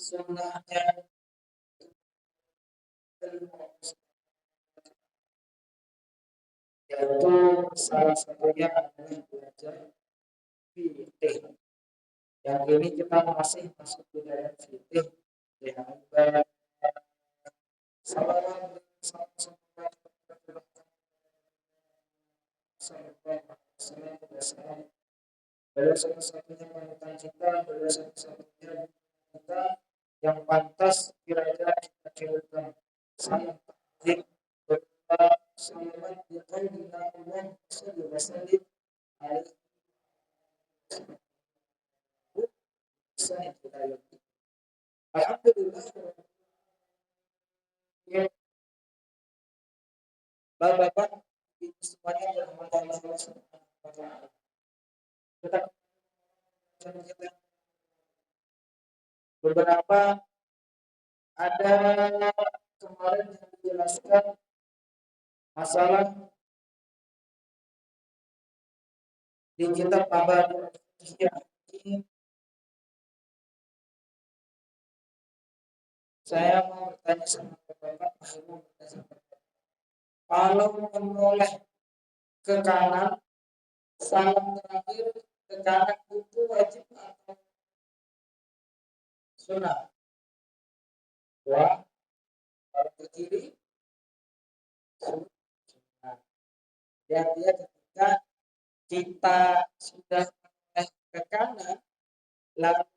Sunnahnya yaitu salah satunya adalah belajar fikih. Yang ini kita masih masuk ke dalam fikih yang salawat beliau satu-satunya panutan kita, beliau satu-satunya kita yang pantas kira-kira kita kirimkan salam takdim berupa salawat yang dinaungan sallallahu alaihi wasallam. Alhamdulillah ya, Bapak-bapak semuanya berhormat Allah Subhanahu wa taala. Tetap beberapa ada kemarin yang dijelaskan masalah di kitab Abadul ini. Saya mau bertanya sama Bapak, kalau menoleh ke kanan, salam terakhir ke kanan itu wajib atau sunnah? Wah, kalau ke kiri sunnah. Dan dia ketika kita sudah menoleh ke kanan, lalu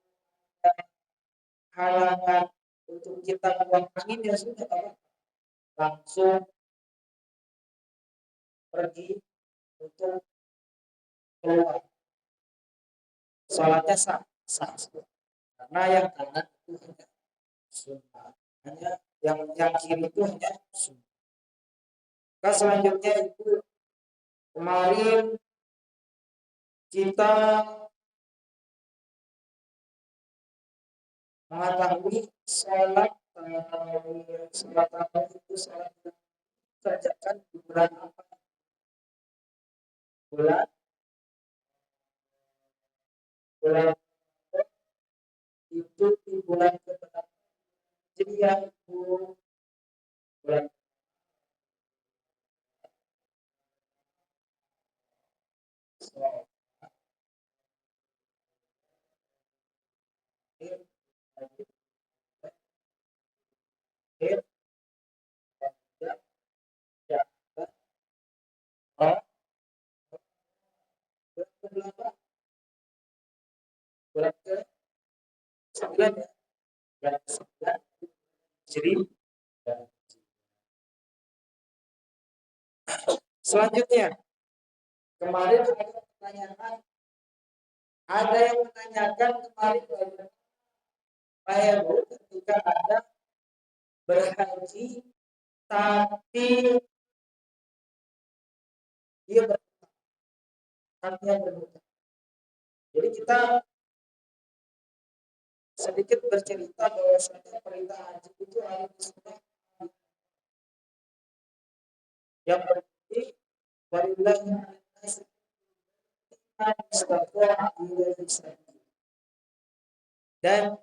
halangan untuk kita buang angin ya sudah langsung pergi untuk keluar. Salatnya sah, karena yang kanan itu hanya sunnah, hanya yang kiri itu hanya sunnah. Nah, selanjutnya itu kemarin kita mengetahui sholat tarawih itu sholat kerjakan di bulan apa? Bulan itu di bulan keberapa? Jadi yang bulan bulan ke-9 ya. Bulan ke-9 jadi selanjutnya kemarin ada yang menanyakan kemarin Pak Heru ketika ada berhaji tapi dia berhutang. Jadi kita sedikit bercerita bahwa perintah haji itu harus disunah yang berarti walillahi dan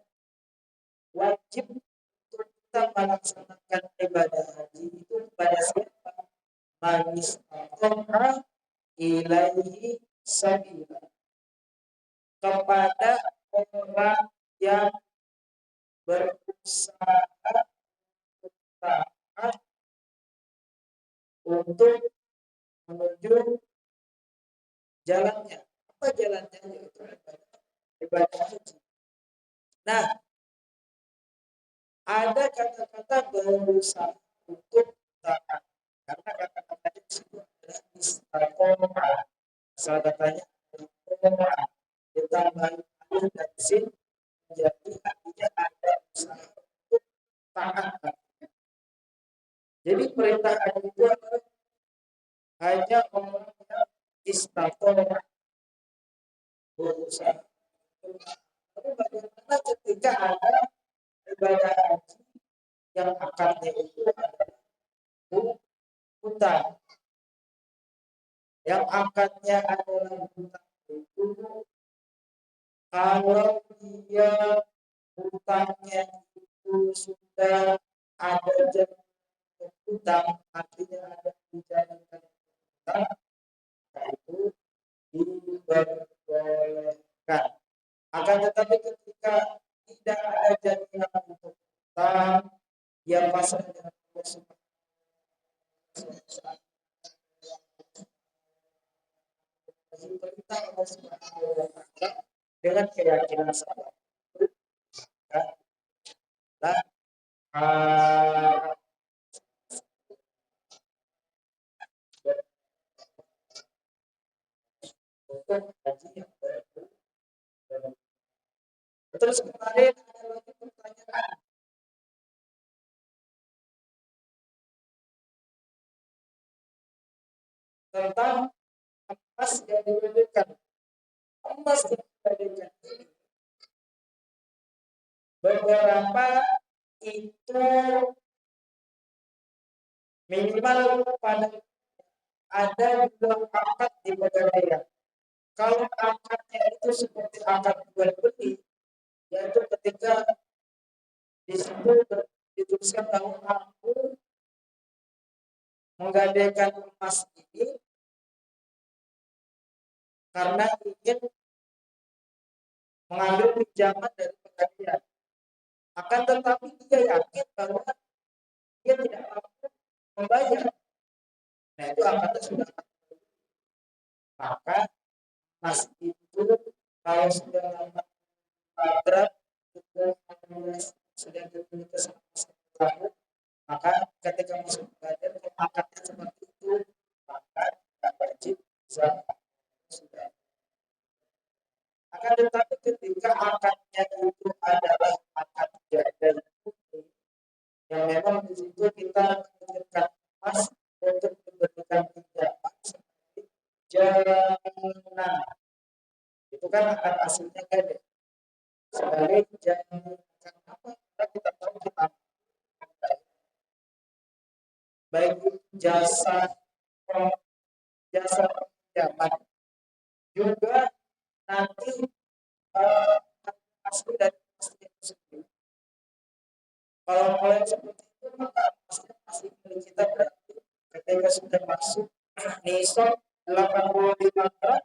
wajib untuk kita melaksanakan ibadah haji itu kepada siapa? Manis atau ilaihi sabila, kepada orang yang berusaha untuk menuju jalannya. Apa jalannya? Yaitu ibadah haji. Nah, ada kata-kata berusaha untuk taat. Karena kata-kata itu adalah istiqomah. Salah katanya istiqomah. Ditambahin alif dan sin menjadi artinya ada usaha untuk taat. Jadi perintah itu adalah hanya orang yang istiqomah berusaha. Tapi bagaimana ketika ada ibadah haji yang akadnya itu adalah hutang, yang akadnya adalah hutang itu, kalau dia hutangnya itu sudah ada jaminan hutang, artinya ada dijalankan hutang, itu diperbolehkan. Akan tetapi ketika tidak ada jaminan untuk hutang, dia pasrah dengan Allah Subhanahu perintah Allah Subhanahu wa taala dengan keyakinan sabar. Lah untuk haji yang baru. Terus kemarin ada lagi pertanyaan tentang emas yang dibedakan. Emas yang dibedakan beberapa itu minimal pada ada dua akad di pegadaian. Kalau akadnya itu seperti akad jual beli, yaitu ketika di situ dituliskan bahwa aku menggadaikan emas ini karena ingin mengambil pinjaman dari pegadaian. Akan tetapi dia yakin bahwa dia tidak mampu membayar. Nah itu akadnya sudah. Maka emas itu kalau sudah lama kontrak sudah dimiliki selama 1 tahun, maka ketika masuk pegadaian akadnya seperti itu, maka tidak wajib zakat. Sudah. Akan tetapi ketika akadnya itu adalah akad jadal yang memang di situ kita menginginkan emas untuk memberikan pinjaman seperti jaminan, itu kan akad aslinya gede sebagai jaminan. Apa kita tahu kita baik jasa pinjaman juga nanti asli dari asli tersebut. Kalau yang seperti itu maka asli milik kita berarti ketika sudah masuk nisab 85 gram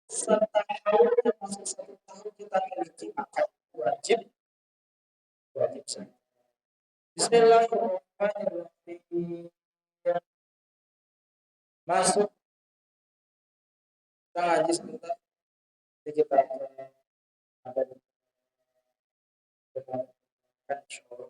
serta haul yang masuk 1 tahun kita miliki, maka wajib saja. Bismillahirrahmanirrahim. Masuk kita ngaji sebentar. Jadi kita ada di kan insyaallah.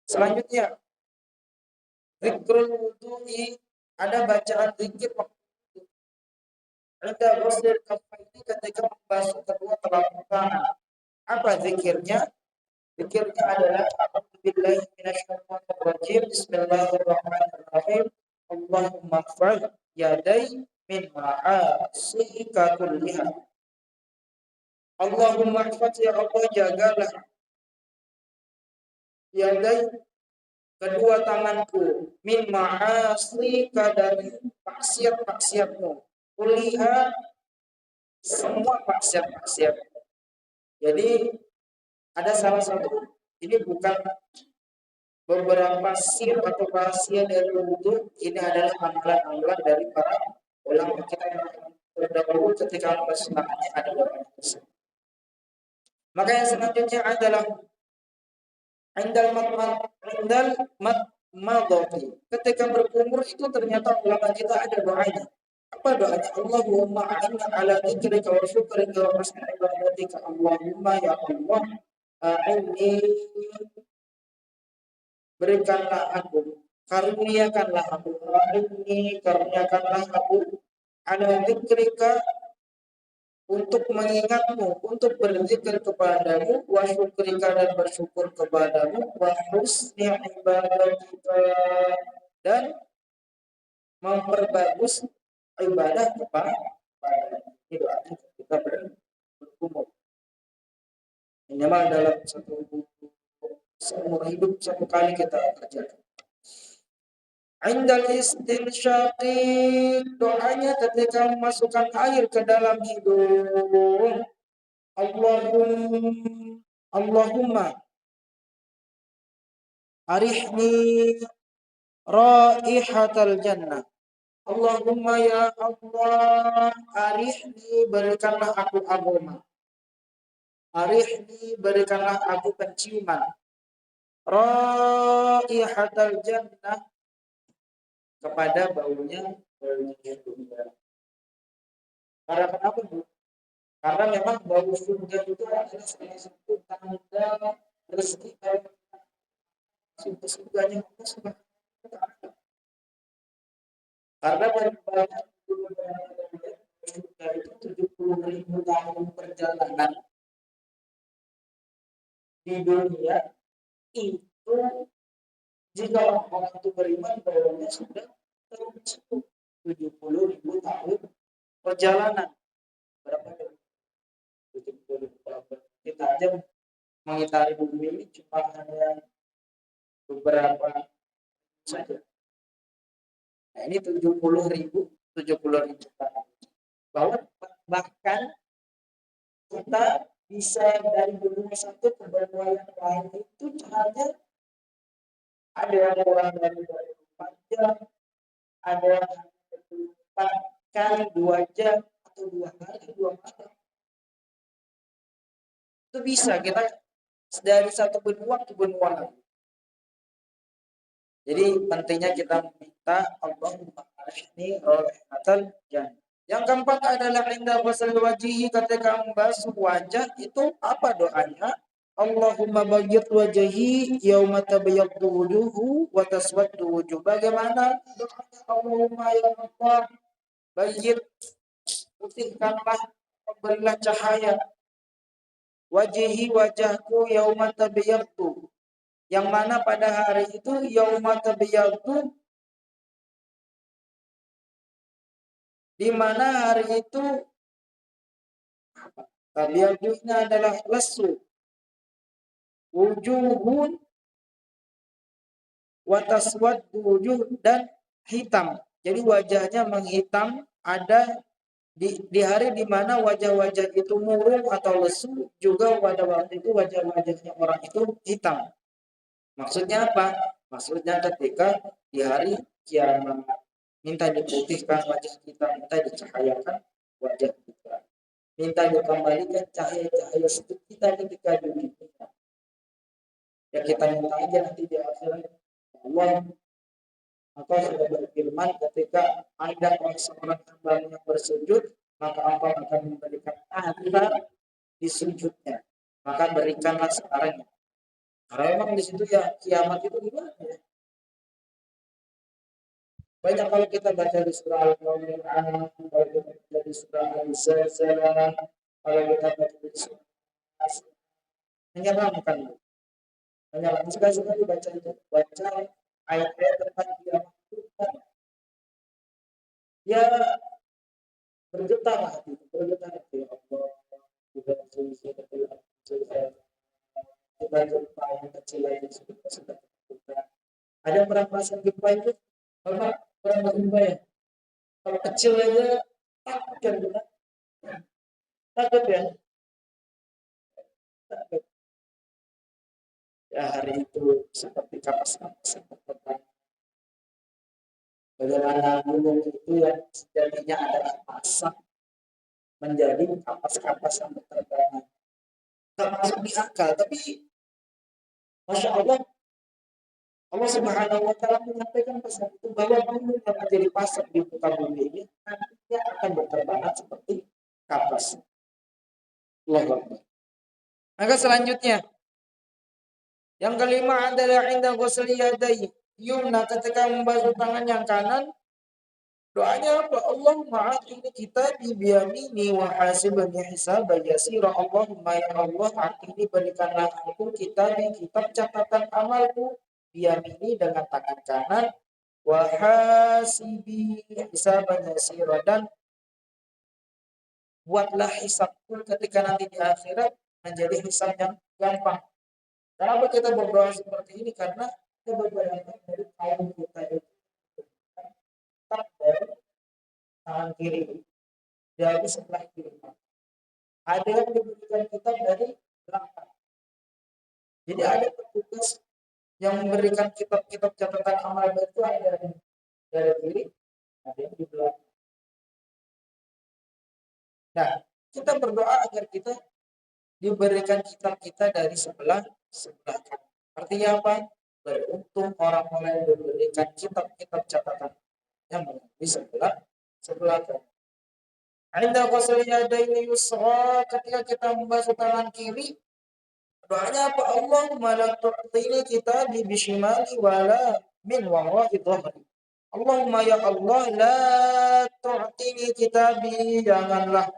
Selanjutnya zikrul wudu'i, ada bacaan zikir ada ghusl kafaini ketika membasuh kedua telapak tangan. Apa zikirnya? Zikirnya adalah a'udzubillahi minasyaitonir rajim. Bismillahirrahmanirrahim. Allahumma fa'al yadai min ma'asika kulliha. Allahumma ihfaz, ya Allah jagalah yadai kedua tanganku min ma'asika dari maksiat-maksiatmu. Kulliha semua maksiat-maksiat. Jadi ada salah satu, ini bukan beberapa sir atau rahasia dari wudhu, ini adalah amalan-amalan dari para ulama kita yang terdahulu ketika mempersilahkannya ada doa tersebut. Maka yang selanjutnya adalah indal madmati. Ketika berkumur itu ternyata ulama kita ada doanya. Apa doanya? Allahumma a'inna ala dzikrika wa syukrika wa husni ibadatika. Allahumma ya Allah, a'inni, berikanlah aku, karuniakanlah aku, a'inni, karuniakanlah aku, ala dzikrika, untuk mengingatmu, untuk berzikir kepadamu, wa syukrika, dan bersyukur kepadamu, wa husni ibadatika, dan memperbagus ibadah kepadamu. Ini doanya kita berkumur. Minimal dalam seumur hidup satu kali kita kerjakan. Indal istinsyaqi, doanya ketika memasukkan air ke dalam hidung. Allahumma arihni raihatal jannah. Allahumma ya Allah, arihni, berikanlah aku aroma. Arihni, berikanlah aku penciuman. Raihatal jannah, kepada baunya surga. Karena kenapa, Bu? Karena memang bau surga itu adalah salah satu tanda rezeki surganya Allah Subhanahu wa Ta'ala. Karena banyak surga itu 70.000 tahun perjalanan di dunia itu, jika orang itu beriman, baunya sudah termasuk 70.000 tahun perjalanan. Berapa? 70.000 tahun. Kita aja mengitari bumi ini cuma hanya beberapa saja. Nah, ini 70.000 tahun. Bahkan kita bisa dari benua satu ke benua yang lain itu hanya ada yang kurang dari 24 jam, ada yang 24 kali 2 jam, atau 2 hari 2 malam. Itu bisa kita dari satu benua ke benua lain. Jadi pentingnya kita meminta Allahumma arihni rahmatal jannah. Yang keempat adalah inda ghusl wajhi, ketika membasuh wajah itu apa doanya? Allahumma bayyid wajhi yauma tabayyaddu wujuhu wa taswaddu wujuh. Bagaimana doanya? Allahumma ya Allah, bayyid, putihkanlah, berilah cahaya wajhi, wajahku, yauma tabayyaddu, yang mana pada hari itu yauma tabayyaddu, di mana hari itu tabayyaddunya adalah lesu, wujuhun wa taswaddu wujuh, dan hitam. Jadi wajahnya menghitam, ada di hari di mana wajah-wajah itu murung atau lesu, juga pada waktu itu wajah-wajahnya orang itu hitam. Maksudnya apa? Maksudnya ketika di hari kiamat, minta diputihkan wajah kita, minta dicahayakan wajah kita, minta dikembalikan cahaya-cahaya sedikit kita ketika di dunia. Ya kita minta aja nanti di akhirat. Allah maka sudah berfirman, ketika ada seorang hamba yang bersujud, maka Allah akan memberikan athar di sujudnya. Maka berikanlah sekarang. Karena memang di situ ya kiamat itu gimana ya? Banyak kalau kita baca di surah Al-Qur'an, kalau kita baca di surah Al-Zalzalah, kalau kita baca di surah menyeramkan. Menyeramkan sekali baca itu, baca ayat-ayat tentang kiamat itu, ya bergetar hati Allah. Kita gempa yang kecil aja sudah kita. Ada perasaan gempa itu, kalau pernah gempa ya, kalau kecil aja takut kan kita, takut ya, takut. Ya hari itu seperti kapas-kapas terbang. Bagaimana gunung itu yang sejatinya adalah asap, menjadi kapas-kapas yang berterbangan. Tak masuk di akal, tapi Masya Allah, Allah Subhanahu wa Ta'ala menyampaikan pesan itu bahwa bumi yang menjadi pasar di muka bumi ini nantinya akan berterbangan seperti kapas. Allahu Akbar. Maka selanjutnya, yang kelima adalah inda ghusli yadayhi yumna, ketika membasuh tangan yang kanan, doanya apa? Allahumma atini kitabi biyamini wa hasibni hisaban yasira. Allahumma ya Allah, atini berikanlah aku kitabi, kitab catatan amalku, biyamini dengan tangan kanan, wa hasibi hisaban yasira, dan buatlah hisabku ketika nanti di akhirat menjadi hisab yang gampang. Kenapa kita berdoa seperti ini? Karena kita berbayang dari kaum kita itu tak dari tangan kiri, dari sebelah kiri. Ada yang diberikan kitab dari belakang. Jadi ada petugas yang memberikan kitab-kitab catatan amal itu ada dari kiri, ada yang di belakang. Nah, kita berdoa agar kita diberikan kitab kita dari sebelah kanan. Artinya apa? Beruntung orang-orang yang diberikan kitab-kitab catatan yang di sebelah kanan. Inda ghusli yadaini yusra, ketika kita membasuh tangan kiri, doanya apa? Allahumma la tu'tini kitabi bishimali wala min wara'i dhahri. Allahumma ya Allah, la tu'tini kitabi, janganlah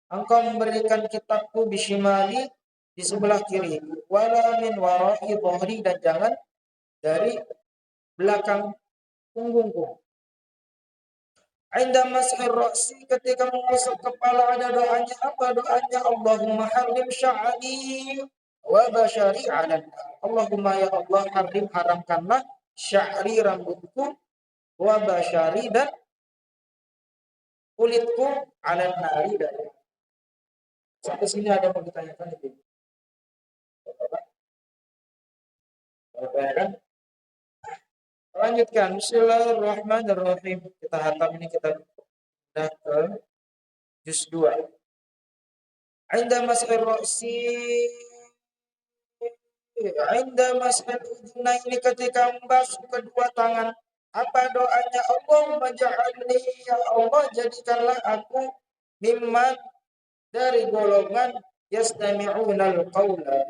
engkau memberikan kitabku bishimali, di sebelah kiri, wala min wara'i dhahri, dan jangan dari belakang punggungku. Inda mashir ra'si, ketika mengusap kepala, ada doanya apa? Doanya Allahumma harim sya'ri wa bashari 'alan nar. Allahumma ya Allah, haramkanlah sya'ri, rambutku, wa bashari, dan kulitku, 'alan nari, dari. Sampai sini ada yang ditanyakan itu. Bapak, lanjutkan. Bismillahirrahmanirrahim. Kita hatam ini, kita pindah ke juz 2. Inda mashir ra'si, inda mashir udhunaini, ketika membasuh kedua tangan, apa doanya? Allahumma ja'alni, ya Allah, jadikanlah aku mimman, dari golongan yastami'unal qawla,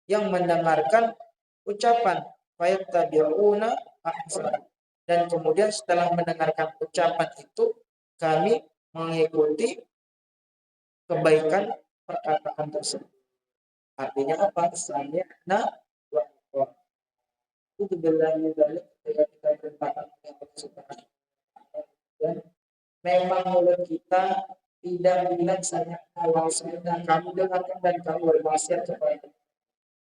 yang mendengarkan ucapan, fayattabi'una ahsan, dan kemudian setelah mendengarkan ucapan itu kami mengikuti kebaikan perkataan tersebut. Artinya apa? Sami'na wa ata'na. Itu bilangnya dari ketika kita bertahan dengan Allah Subhanahu wa Ta'ala, dan memang mulut kita tidak bilang sami'na wa ata'na, kamu dengarkan dan kamu berwasiat kepada.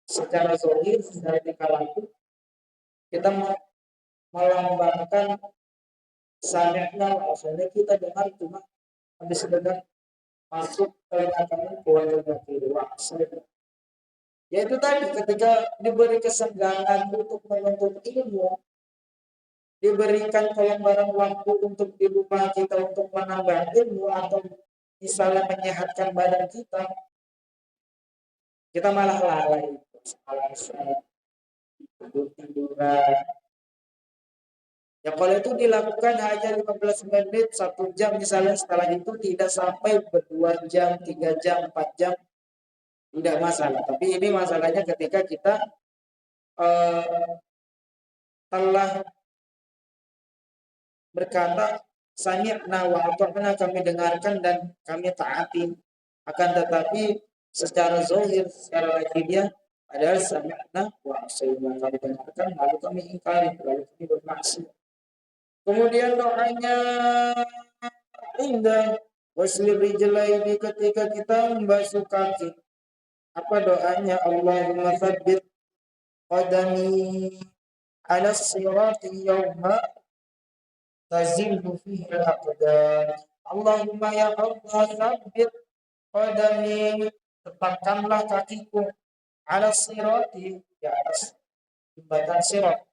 Secara zahir, secara tingkah laku, kita melambangkan sami'na wa ata'na, kita dengar cuma habis dengar masuk telinga kanan, keluar telinga kiri. Yaitu tadi, ketika diberi kesenggangan untuk menuntut ilmu, diberikan kelembaran waktu untuk di rumah kita untuk menambah ilmu, atau misalnya menyehatkan badan kita, kita malah lalai, alasan tidur-tiduran. Ya kalau itu dilakukan hanya 15 menit, 1 jam misalnya, setelah itu tidak sampai berdua jam, 3 jam, 4 jam, tidak masalah. Tapi ini masalahnya ketika kita telah berkata sami'na wa ata'na, kami dengarkan dan kami taati, akan tetapi secara zahir, secara lahiriah adalah sami'na wa ata'na, kami dengarkan lalu kami ingkari, lalu kami bermaksiat. Kemudian doanya indah ghusli rijlaini, ketika kita membasuh kaki, apa doanya? Allahumma tsabbit qadami 'ala sirati yawma tazillu fihi al-aqdam. Allahumma ya Allah, tsabbit qadami, tetapkanlah kakiku, 'ala sirati, di atas jembatan sirat,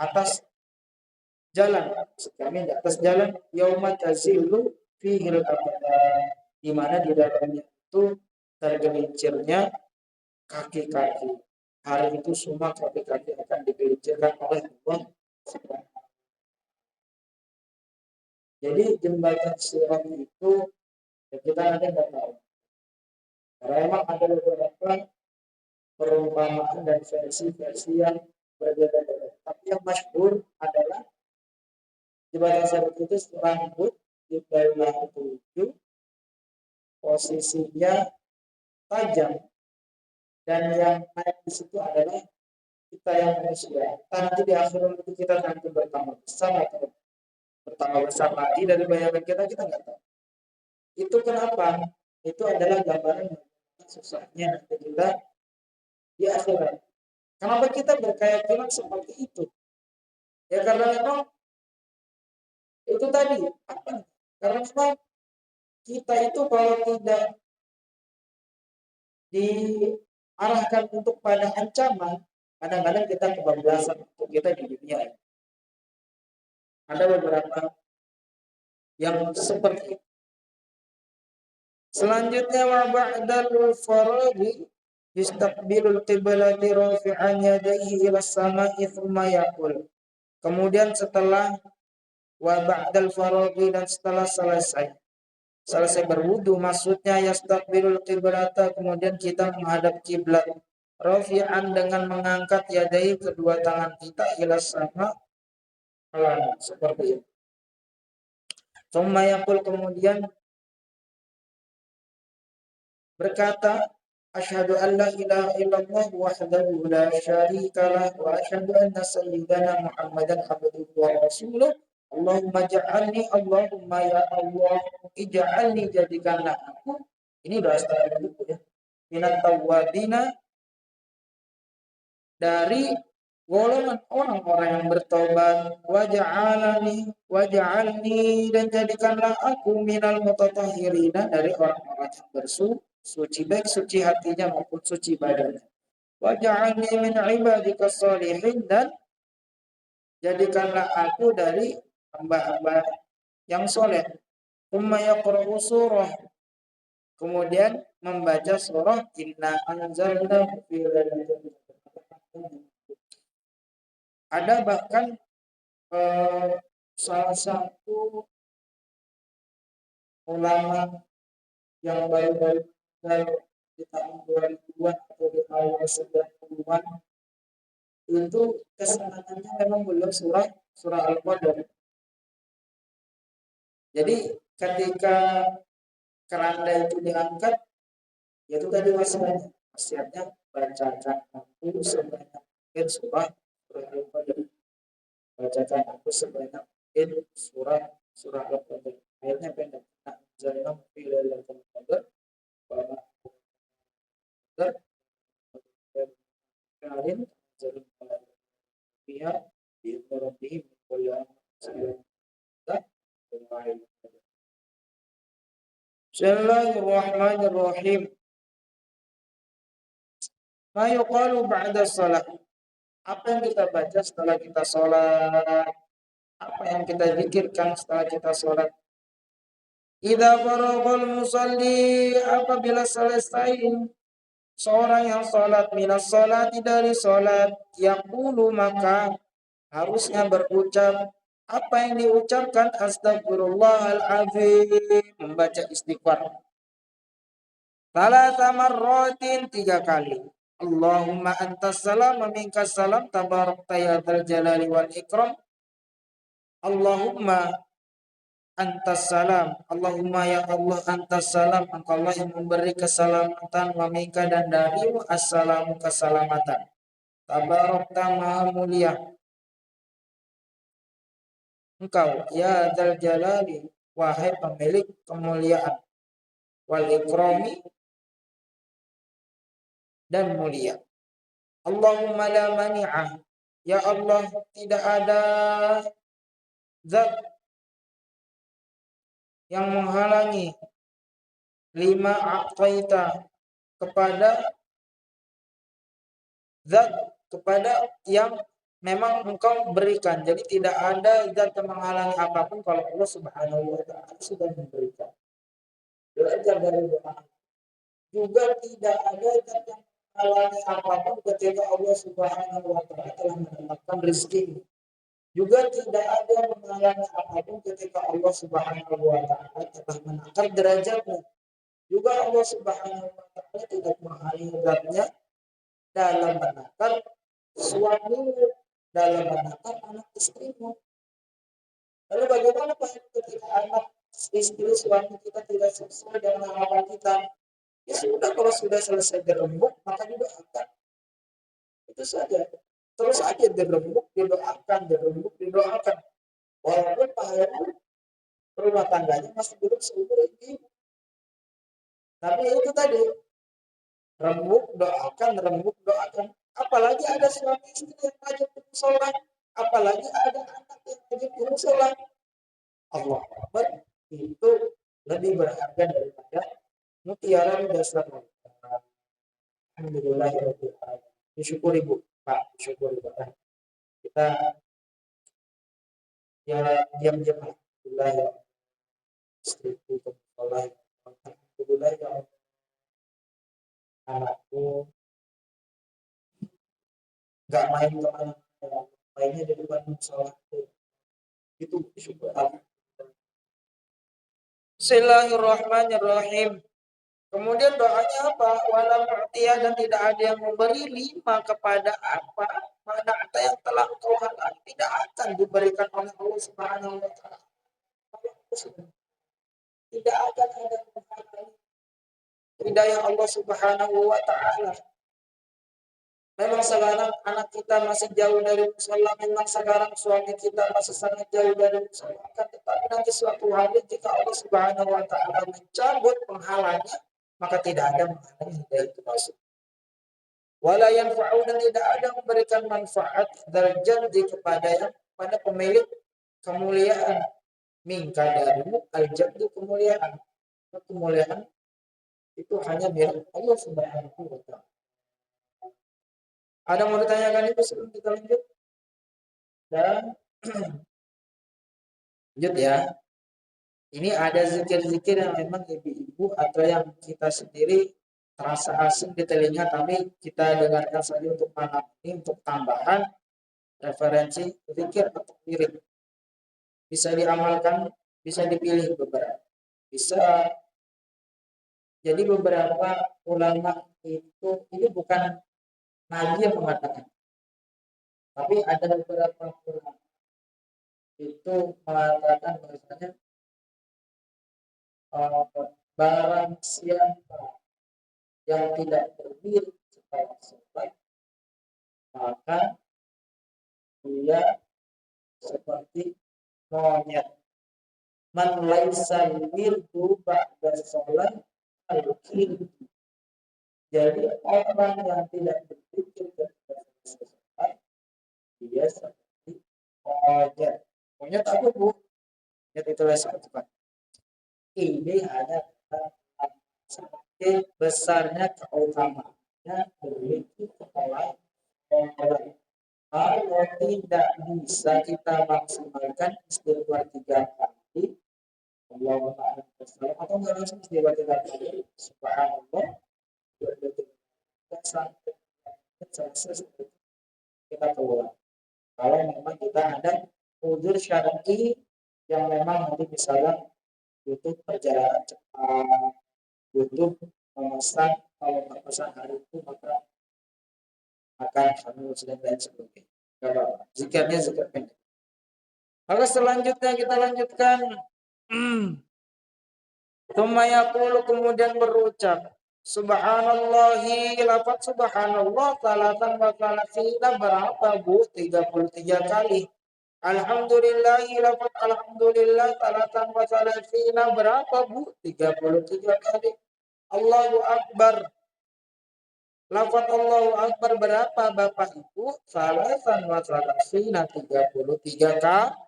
atas jalan, kami di atas jalan, yauma tazillu, fihil abadan, di mana di dalamnya itu tergelincirnya kaki-kaki. Hari itu semua kaki-kaki akan digelincirkan oleh Allah. Jadi jembatan sirat itu ya kita nanti nggak tahu. Karena memang ada beberapa perumpamaan dan versi-versi yang berbeda-beda. Tapi yang masyhur adalah jembatan sirat itu serambut di belah tujuh, posisinya tajam, dan yang naik di situ adalah kita yang manusia. Nanti di akhirat itu kita nanti bertambah besar atau bertambah besar lagi dari bayangan kita nggak tahu. Itu kenapa? Itu adalah gambaran susahnya nanti kita di akhirat. Kenapa kita berkeyakinan seperti itu? Ya karena memang itu tadi apa? Karena memang kita itu kalau tidak diarahkan untuk pada ancaman, kadang-kadang kita kebablasan untuk kita di dunia. Ada beberapa yang seperti itu. Selanjutnya wa ba'dal faraghi yastaqbilul qiblati rafi'an yadayhi ila as-sama'i thumma yaqul. Kemudian setelah wa ba'dal faraghi, dan setelah selesai berwudu, maksudnya yastaqbilul qiblata, kemudian kita menghadap kiblat, rafi'an dengan mengangkat yadayhi, kedua tangan kita, ila sama seperti itu. Thumma yaqul, kemudian berkata, asyhadu an la ilaha illallah wahdahu la syarikalah wa asyhadu anna sayyidana Muhammadan abduhu wa rasuluh. Allahumma ja'alni, Allahumma ya Allah, ij'alni, jadikanlah aku. Ini doa istighfar dulu ya. Minat tawwabina, dari golongan orang-orang yang bertobat, waj'alni, dan jadikanlah aku minal mutatahhirina, dari orang-orang yang bersuci, baik suci hatinya maupun suci badannya. Waj'alni min ibadika sholihin, dan jadikanlah aku dari hamba-hamba yang soleh. Tsumma yaqra'u surah, kemudian membaca surah inna anzalnahu fi lailatul qadar. Ada bahkan salah satu ulama yang baru-baru di tahun 2000-an atau di awal 90-an itu kesenangannya memang belum surah Al-Qadar. Jadi ketika keranda itu diangkat, yaitu tadi wasiatnya bacakan aku sebanyak surah Al-Qadar. Bacakan aku sebanyak surah Al-Qadar. Ayatnya pendek. Jangan pilih lailatul qadar wa ma qadar kalian jadi pihak di rabbihim kullu amrin. Bismillahirrahmanirrahim. Ma yuqalu ba'da shalah. Apa yang kita baca setelah kita sholat? Apa yang kita zikirkan setelah kita sholat? Idza faraghal musalli, apabila selesai seorang yang sholat, minas sholati, dari sholat, yaqulu, maka harusnya berucap. Apa yang diucapkan? Astagfirullahaladzim, membaca istighfar. Thalatha marratin, 3 kali. Allahumma antas salam wa minkas salam, tabarakta ya dzal jalali wal ikram. Allahumma antas salam, Allahumma ya Allah, antas salam, engkaulah yang memberi keselamatan, wa minka, dan darimu, assalamu, keselamatan. Tabarakta, maha mulia engkau, ya dzal jalali, wahai pemilik kemuliaan, wal ikrami, dan mulia. Allahumma la mani'ah, ya Allah, tidak ada zat yang menghalangi, lima a'taita, kepada zat, kepada yang memang engkau berikan. Jadi tidak ada zat yang menghalangi apapun kalau Allah Subhanahu wa taala sudah memberikan. Belajar dari doa. Juga tidak ada zat yang menghalangi apapun ketika Allah Subhanahu wa taala telah menetapkan rezeki. Juga tidak ada menghalangi apapun ketika Allah Subhanahu wa taala telah menakar derajatnya. Juga Allah Subhanahu wa taala tidak menghalangi zatnya dalam menakar suamimu, dalam menakar anak istrimu. Lalu bagaimana Pak ketika anak istri suami kita tidak sesuai dengan harapan kita? Ya sudah, kalau sudah selesai dirembuk maka didoakan. Itu saja. Terus aja dirembuk, didoakan, dirembuk, didoakan. Walaupun pahalanya rumah tangganya masih belum seumur ini. Tapi itu tadi, rembuk, doakan. Apalagi ada suami istri yang wajib sholat, apalagi ada anak yang wajib sholat. Allah Akbar, itu lebih berharga daripada mutiara di dasar. Alhamdulillah, disyukuri Bu, Pak, disyukuri Pak. Kita ya diam-diam alhamdulillah ya istriku sholat, alhamdulillah ya anakku nggak main kemana, mainnya di depan musola. Itu syukur Allah. Bismillahirrahmanirrahim. Kemudian doanya apa? Wala mu'tiya, dan tidak ada yang memberi lima kepada apa mana yang telah engkau halal, tidak akan diberikan oleh Allah Subhanahu wa taala. Tidak akan ada menghalangi hidayah Allah Subhanahu wa taala. Memang sekarang anak kita masih jauh dari musola, memang sekarang suami kita masih sangat jauh dari musola. Tetapi nanti suatu hari jika Allah Subhanahu wa taala mencabut penghalangnya, maka tidak ada menghalangi hidayah itu masuk. Wala yanfa'u, dan tidak ada memberikan manfaat darjat kepada pemilik kemuliaan. Mingka darimu al-jaddu, kemuliaan. Kemuliaan itu hanya milik Allah Subhanahu wa taala. Ada mau ditanyakan itu sebelum kita lanjut? Dan lanjut ya. Ini ada zikir-zikir yang memang ibu-ibu atau yang kita sendiri terasa asing di telinga, tapi kita dengarkan saja untuk malam ini, untuk tambahan referensi zikir atau wirid. Bisa diamalkan, bisa dipilih beberapa. Bisa jadi beberapa ulama itu, ini bukan nabi yang mengatakan, tapi ada beberapa ulama itu mengatakan bahwasanya barang siapa yang tidak berdiri setelah sholat, maka dia seperti monyet. Man laisa wirdu ba'da sholat al-kir. Jadi orang yang tidak berpikir ketika sholat, dia seperti monyet. Monyet apa Bu? Monyet itu cepat. Ini hanya saking besarnya keutamaannya memiliki kepala. Kalau tidak bisa kita maksimalkan istighfar 3 kali, Allah Ta'ala atau nggak langsung istighfar 3 kali, subhanallah, kita keluar. Kalau memang kita ada uzur syar'i yang memang nanti misalnya butuh perjalanan cepat, butuh memesan, kalau memesan hari itu maka akan hamil dan lain sebagainya. Kalau zikirnya zikir pendek. Maka selanjutnya kita lanjutkan. Tumayakulu, kemudian berucap subhanallahi, lafaz subhanallah salatan wa salasina berapa Bu? 33 kali. Alhamdulillahi, lafaz alhamdulillah salatan wa salasina berapa Bu? 33 kali. Allahu Akbar, lafaz Allahu Akbar berapa Bapak Ibu? Salatan wa salasina 33 kali.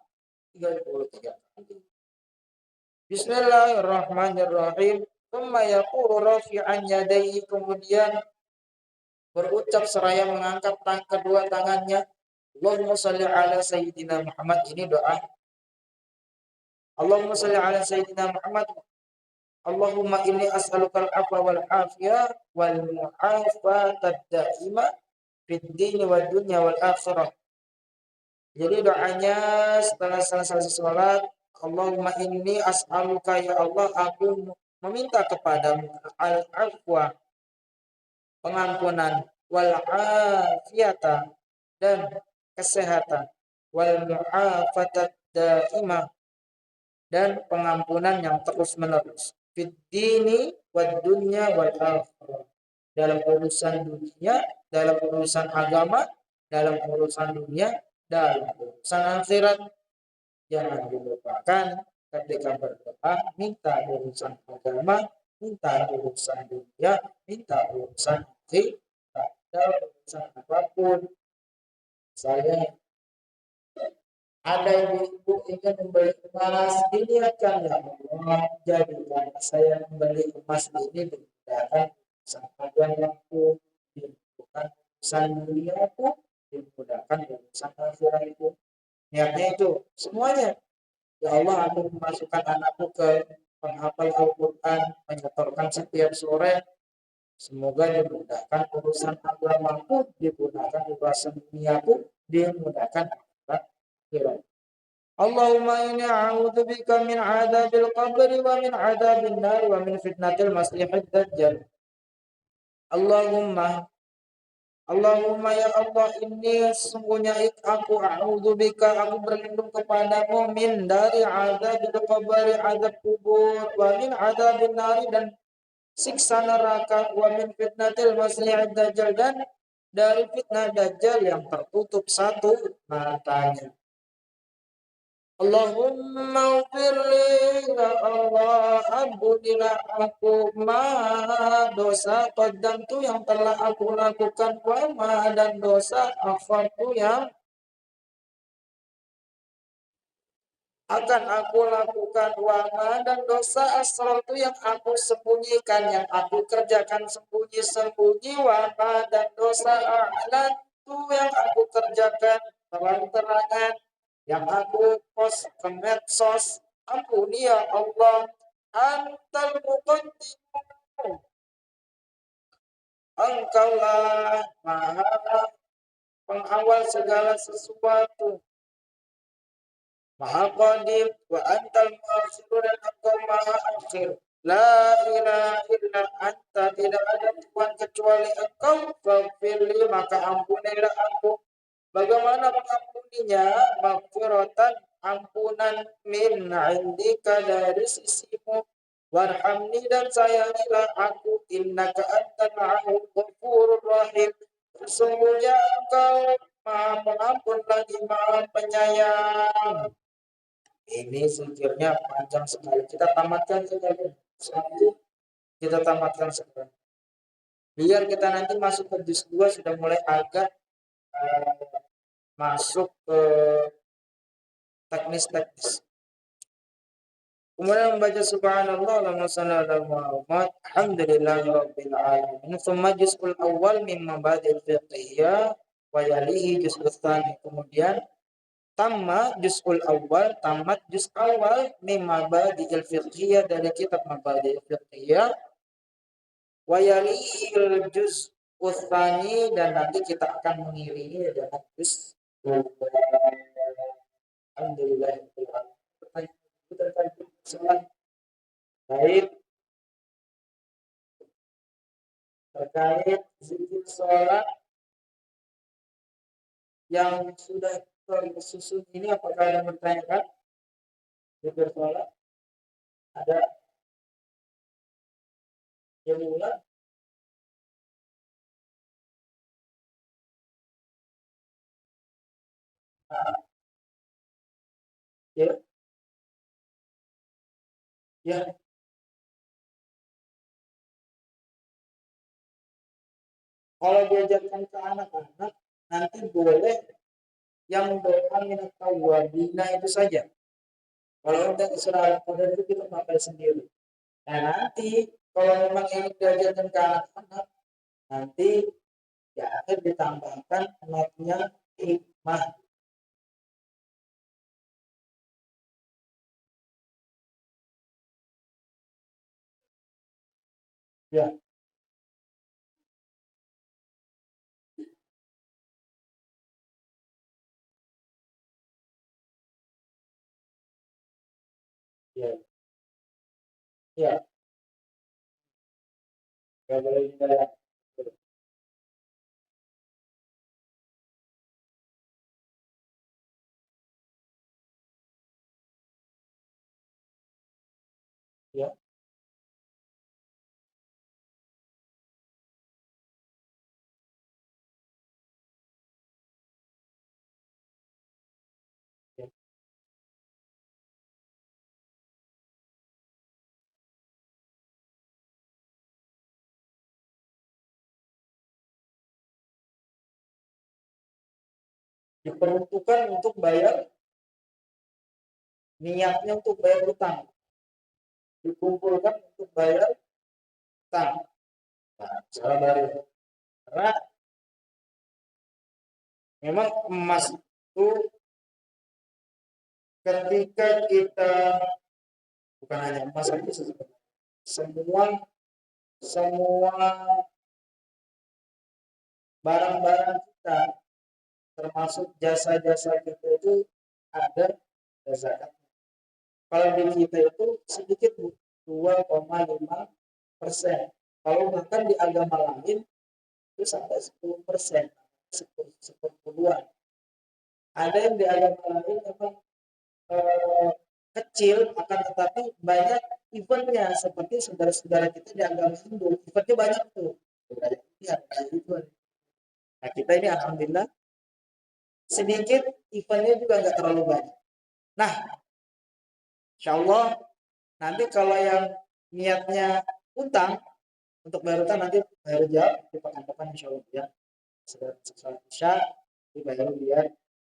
Bismillahirrahmanirrahim. Tsumma yaqulu rafi'an yadayhi, kemudian berucap seraya mengangkat kedua tangannya. Allahumma salli ala Sayyidina Muhammad, ini doa. Allahumma salli ala Sayyidina Muhammad. Allahumma inni as'alukal afwa wal afiyah wal mu'afatad daimah fid dini wad dunya wal akhirah. Jadi doanya setelah selesai sholat, Allahumma inni as'aluka ya Allah, aku meminta kepadamu al-afwa, pengampunan, wal afiyata, dan kesehatan, wal mu'afatat daimah, dan pengampunan yang terus menerus, fid dini wad dunya wal akhirah, dalam urusan dunia, dalam urusan agama, dalam urusan dunia, dalam urusan akhirat. Jangan dilupakan ketika berdoa, minta urusan agama, minta urusan dunia, minta urusan akhirat, dalam urusan apapun. Saya ada ibu-ibu ingin membeli emas, diniatkan ya Allah, jadikan saya membeli emas ini dimudahkan urusan agamaku, dimudahkan urusan duniaku, dimudahkan urusan akhirat itu. Niatnya itu semuanya. Ya Allah, aku memasukkan anakku ke penghafal Al-Quran, menyetorkan setiap sore. Semoga dimudahkan urusan agamaku, dimudahkan urusan duniaku, dimudahkan akhirat. Allahumma inni a'udzubika min adzabil qabri wa min adzabin nar wa min fitnatil masiihid dajjal. Allahumma ya Allah, ini sesungguhnya aku a'udzubika, aku berlindung kepadamu min dari adzabil qabri, azab kubur, wa min adzabin nari, dan siksa neraka, wa min fitnatil masiihid dajjal, dan dari fitnah dajjal yang tertutup satu matanya. Allahumma ufirli ya Allah, ampunilah aku dosa qaddamtu yang telah aku lakukan, wa dan dosa akhirtu yang akan aku lakukan, wa dan dosa asrartu yang aku sembunyikan, yang aku kerjakan sembunyi-sembunyi, wa dan dosa a'lantu yang aku kerjakan terang-terangan, yang aku post ke medsos. Ampuni ya Allah. Antal muqaddimu, engkaulah maha pengawal segala sesuatu, maha qadim, wa antal muakhir, dan engkau maha akhir. La ilaha illa anta, tidak ada Tuhan kecuali engkau. Faghfirli, maka ampunilah aku. Bagaimana mengampuninya? Maghfiratan, ampunan, min indika, dari sisimu. Warhamni, dan sayangilah aku. Innaka antal ghafurur rahim, sesungguhnya engkau maha pengampun lagi maha penyayang. Ini zikirnya panjang sekali. Kita tamatkan sekali. Kita tamatkan sekarang. Biar kita nanti masuk ke juz 2 sudah mulai agak masuk ke teknis-teknis. Kemudian membaca subhanallah Allahumma shalli ala Muhammad, alhamdulillahirabbil alamin. Tsumma juz'ul awal min mabadi'il fiqhiyah wa yalihi juz'ul tsani. Kemudian juz'ul awal, tamat juz awal min mabadi'il fiqhiyah, dari kitab mabadi'il fiqhiyah, wa yalihi juz'ul tsani, dan nanti kita akan mengiringi dengan juz. Alhamdulillahirabbil alamin. Terkait zikir sholat yang sudah tersusun ini, apakah ada yang bertanyakan? Zikir sholat ada yang mulai? Ya, ya. Kalau diajarkan ke anak-anak, nanti boleh yang doa minat tawabina itu saja. Kalau untuk surah Al-Qadar itu kita pakai sendiri. Nah nanti kalau memang ini diajarkan ke anak-anak, nanti ya akan ditambahkan notnya hikmah. Ya, ya, ya, nggak boleh dibayar. Ya, ya. Diperuntukkan untuk bayar, niatnya untuk bayar utang, dikumpulkan untuk bayar utang. Nah, cara baru. Karena memang emas itu ketika kita, bukan hanya emas saja sebenarnya, semua semua barang-barang kita termasuk jasa-jasa kita itu ada zakat. Kalau di kita itu sedikit 2,5%. Kalau bahkan di agama lain itu sampai 10%, 10-an. Ada yang di agama lain memang eh, kecil, akan tetapi banyak eventnya, seperti saudara-saudara kita di agama Hindu, eventnya banyak tuh. Ya, itu. Nah, kita ini alhamdulillah sedikit, eventnya juga nggak terlalu banyak. Nah, insya Allah nanti kalau yang niatnya utang, untuk bayar utang nanti bayar jawab di pekan depan insya Allah ya. Setelah Isya dibayar biar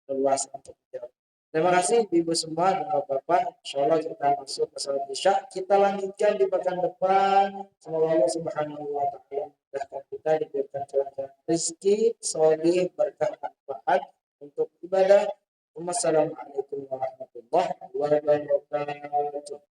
luas untuk jawab. Terima kasih ibu semua dan bapak. Insya Allah kita masuk ke salat Isya. Kita lanjutkan di pekan depan. Semoga Allah Subhanahu wa taala memudahkan kita, diberikan kelancaran rezeki, sholih, berkah, manfaat untuk ibadah. Wassalamualaikum warahmatullahi wabarakatuh.